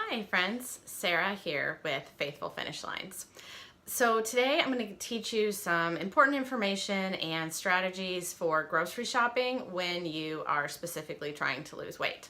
Hi friends, Sarah here with Faithful Finish Lines. So today I'm going to teach you some important information and strategies for grocery shopping when you are specifically trying to lose weight.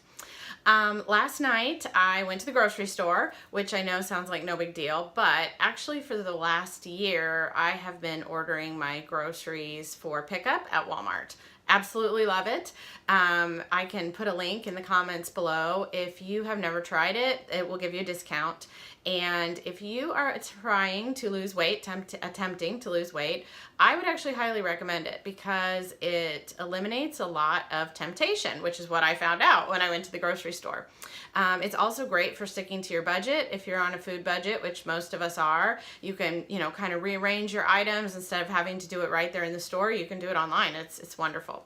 Last night I went to the grocery store, which I know sounds like no big deal, but actually for the last year I have been ordering my groceries for pickup at Walmart. Absolutely love it. I can put a link in the comments below. If you have never tried it, it will give you a discount. And if you are trying to lose weight, attempting to lose weight, I would actually highly recommend it because it eliminates a lot of temptation, which is what I found out when I went to the grocery store. It's also great for sticking to your budget. If you're on a food budget, which most of us are, you can, kind of rearrange your items instead of having to do it right there in the store. You can do it online. It's wonderful.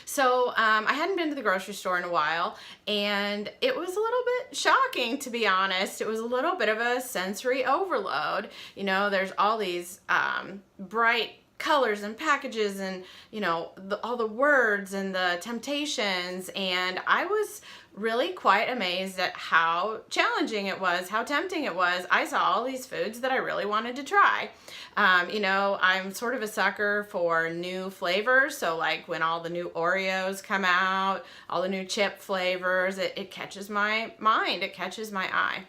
So I hadn't been to the grocery store in a while, and it was a little bit shocking, to be honest. It was a little bit of a sensory overload. There's all these bright colors and packages and, all the words and the temptations, and I was really quite amazed at how challenging it was, how tempting it was. I saw all these foods that I really wanted to try. I'm sort of a sucker for new flavors, so like when all the new Oreos come out, all the new chip flavors, it catches my mind, it catches my eye.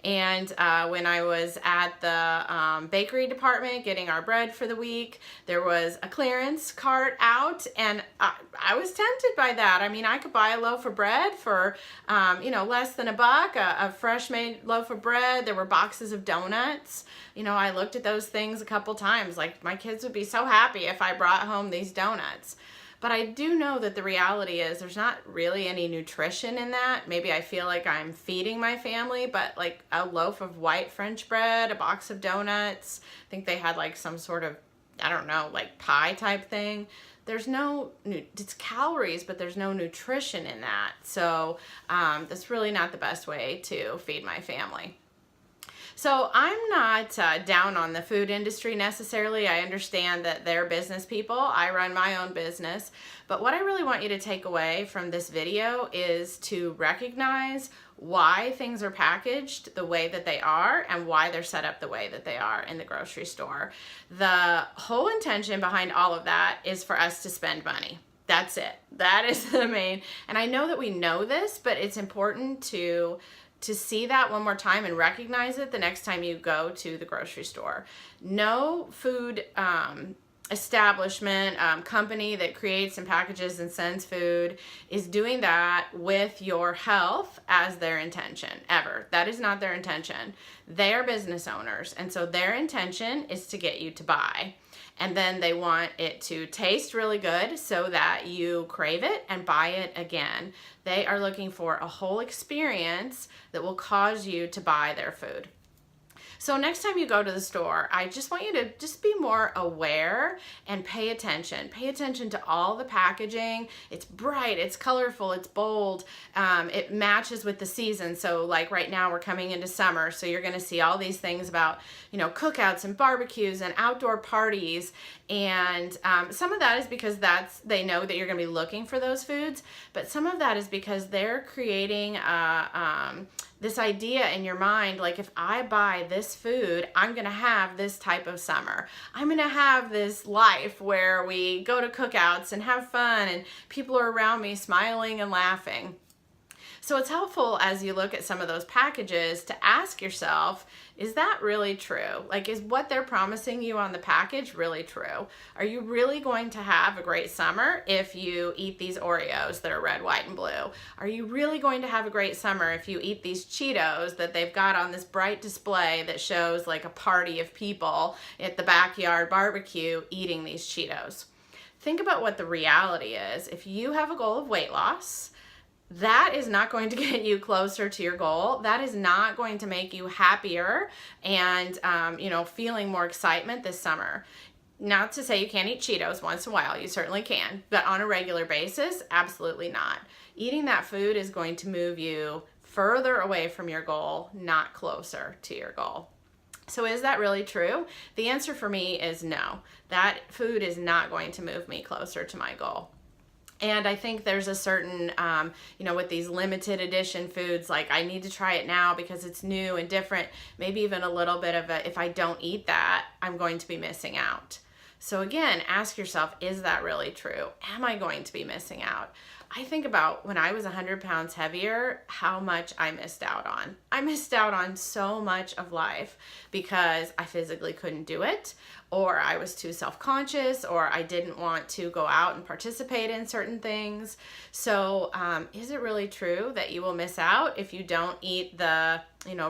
And when I was at the bakery department getting our bread for the week, there was a clearance cart out, and I was tempted by that. I mean, I could buy a loaf of bread for, less than $1, a fresh made loaf of bread. There were boxes of donuts. I looked at those things a couple times. Like, my kids would be so happy if I brought home these donuts. But I do know that the reality is there's not really any nutrition in that. Maybe I feel like I'm feeding my family, but like a loaf of white French bread, a box of donuts, I think they had like some sort of, I don't know, like pie type thing. It's calories, but there's no nutrition in that. So that's really not the best way to feed my family. So I'm not down on the food industry necessarily. I understand that they're business people. I run my own business. But what I really want you to take away from this video is to recognize why things are packaged the way that they are and why they're set up the way that they are in the grocery store. The whole intention behind all of that is for us to spend money. That's it. That is the main. And I know that we know this, but it's important to see that one more time and recognize it the next time you go to the grocery store. No food establishment, company that creates and packages and sends food is doing that with your health as their intention, ever. That is not their intention. They are business owners, and so their intention is to get you to buy. And then they want it to taste really good so that you crave it and buy it again. They are looking for a whole experience that will cause you to buy their food. So next time you go to the store, I just want you to just be more aware and pay attention. Pay attention to all the packaging. It's bright, it's colorful, it's bold. It matches with the season. So like right now we're coming into summer, so you're gonna see all these things about, cookouts and barbecues and outdoor parties. And some of that is because they know that you're gonna be looking for those foods, but some of that is because they're creating this idea in your mind, like if I buy this food, I'm gonna have this type of summer. I'm gonna have this life where we go to cookouts and have fun and people are around me smiling and laughing. So it's helpful as you look at some of those packages to ask yourself, is that really true? Like, is what they're promising you on the package really true? Are you really going to have a great summer if you eat these Oreos that are red, white, and blue? Are you really going to have a great summer if you eat these Cheetos that they've got on this bright display that shows like a party of people at the backyard barbecue eating these Cheetos? Think about what the reality is. If you have a goal of weight loss, that is not going to get you closer to your goal. That is not going to make you happier and, feeling more excitement this summer. Not to say you can't eat Cheetos once in a while. You certainly can. But on a regular basis, absolutely not. Eating that food is going to move you further away from your goal, not closer to your goal. So is that really true? The answer for me is no. That food is not going to move me closer to my goal. And I think there's a certain, with these limited edition foods, like I need to try it now because it's new and different. Maybe even a little bit of if I don't eat that, I'm going to be missing out. So again, ask yourself, is that really true? Am I going to be missing out? I think about when I was 100 pounds heavier, how much I missed out on. I missed out on so much of life because I physically couldn't do it, or I was too self-conscious, or I didn't want to go out and participate in certain things. So is it really true that you will miss out if you don't eat the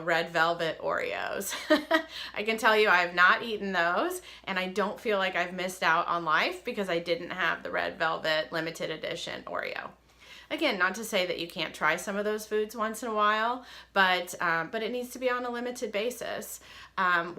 red velvet Oreos? I can tell you I have not eaten those, and I don't feel like I've missed out on life because I didn't have the red velvet limited edition Oreo. Again, not to say that you can't try some of those foods once in a while, but it needs to be on a limited basis.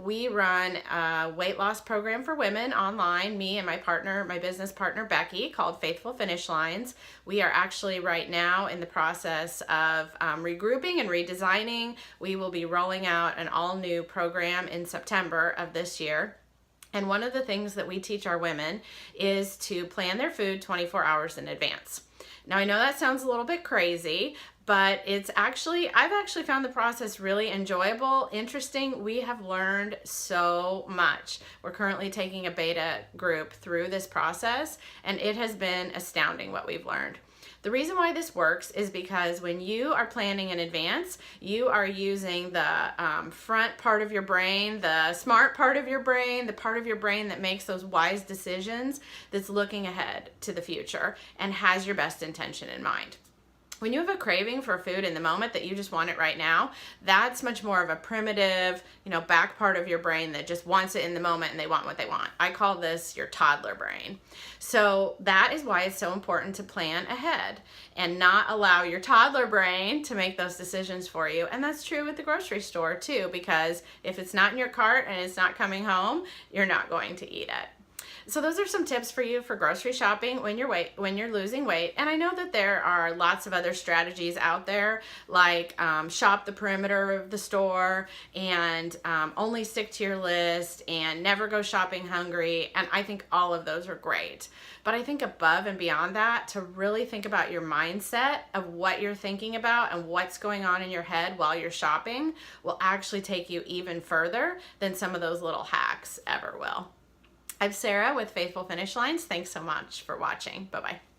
We run a weight loss program for women online, me and my business partner, Becky, called Faithful Finish Lines. We are actually right now in the process of regrouping and redesigning. We will be rolling out an all-new program in September of this year. And one of the things that we teach our women is to plan their food 24 hours in advance. Now, I know that sounds a little bit crazy, but I've actually found the process really enjoyable, interesting. We have learned so much. We're currently taking a beta group through this process, and it has been astounding what we've learned. The reason why this works is because when you are planning in advance, you are using the front part of your brain, the smart part of your brain, the part of your brain that makes those wise decisions, that's looking ahead to the future and has your best intention in mind. When you have a craving for food in the moment that you just want it right now, that's much more of a primitive, back part of your brain that just wants it in the moment and they want what they want. I call this your toddler brain. So that is why it's so important to plan ahead and not allow your toddler brain to make those decisions for you. And that's true with the grocery store too, because if it's not in your cart and it's not coming home, you're not going to eat it. So those are some tips for you for grocery shopping when you're losing weight. And I know that there are lots of other strategies out there, like shop the perimeter of the store and only stick to your list and never go shopping hungry. And I think all of those are great. But I think above and beyond that, to really think about your mindset of what you're thinking about and what's going on in your head while you're shopping will actually take you even further than some of those little hacks ever will. I'm Sarah with Faithful Finish Lines. Thanks so much for watching. Bye-bye.